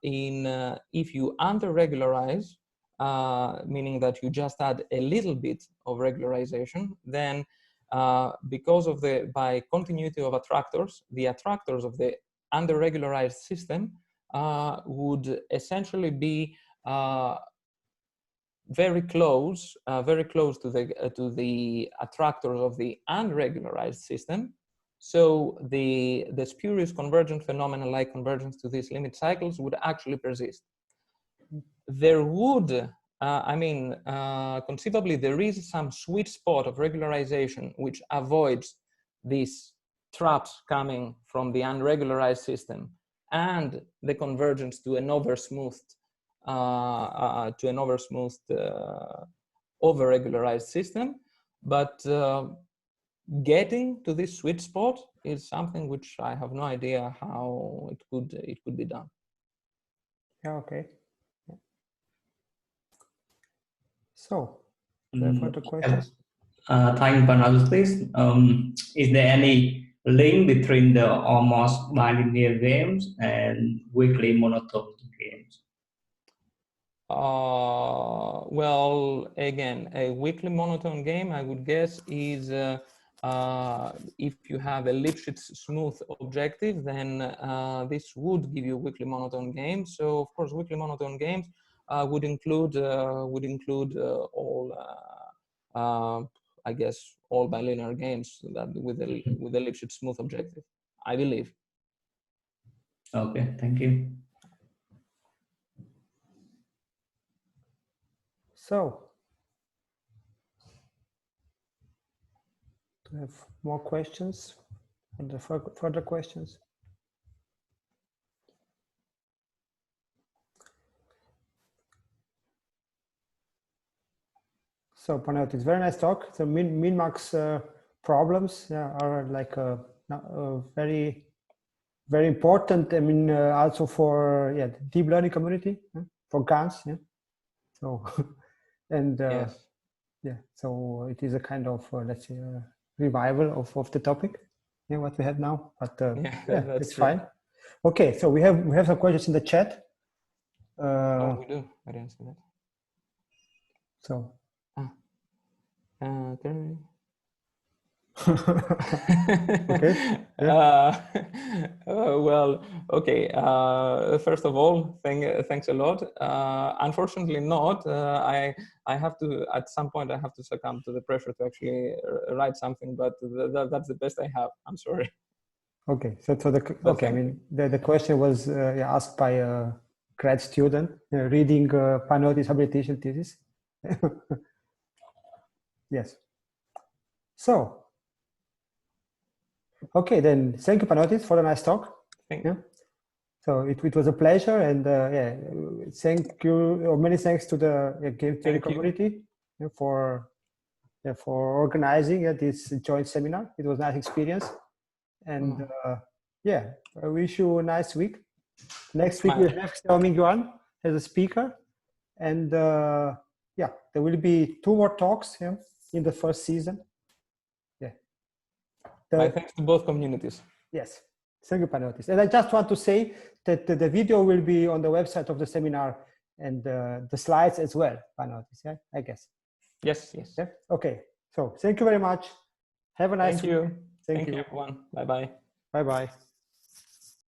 If you under-regularize, meaning that you just add a little bit of regularization, then because of by continuity of attractors, the attractors of the under-regularized system would essentially be very close to the attractors of the unregularized system. So the spurious convergent phenomena like convergence to these limit cycles would actually persist. There would, conceivably there is some sweet spot of regularization which avoids these traps coming from the unregularized system and the convergence to an over-smoothed over-regularized system, but getting to this sweet spot is something which I have no idea how it could be done. Yeah, okay. So, further questions? Thank you, Panayotis. Is there any link between the almost bilinear games and weakly monotone games? Well, again, a weakly monotone game, I would guess, is if you have a Lipschitz smooth objective, then this would give you a weakly monotone game. So, of course, weakly monotone games would include all, I guess, all bilinear games that with a Lipschitz smooth objective, I believe. Okay, thank you. So, do you have more questions? And the further questions? So, Panayotis, very nice talk. So, min-max problems are like very, very important. I mean, also for the deep learning community, for GANs. Yeah. So, and yes. yeah, so it is a kind of let's say revival of the topic, what we have now. But it's fine. Okay, so we have some questions in the chat. Oh, we do. I didn't see that. So. Okay. Okay. Yeah. Well, okay. First of all, thanks a lot. Unfortunately, not. I have to, at some point, I have to succumb to the pressure to actually write something, but that's the best I have. I'm sorry. Okay. So I mean, the question was asked by a grad student reading Panayotis habilitation thesis. Yes. So, okay, then thank you, Panayotis, for the nice talk. Thank you. So it was a pleasure, and thank you, or many thanks to the game theory community for organizing this joint seminar. It was a nice experience, and I wish you a nice week. Next week we'll have Xiaoming Yuan as a speaker, and there will be 2 more talks in the first season. My thanks to both communities. Yes, thank you, Panayotis. And I just want to say that the video will be on the website of the seminar and the slides as well, Panayotis, I guess. Yes. Yeah? Okay, so thank you very much. Have a nice week. Thank you, everyone. Bye-bye. Bye-bye.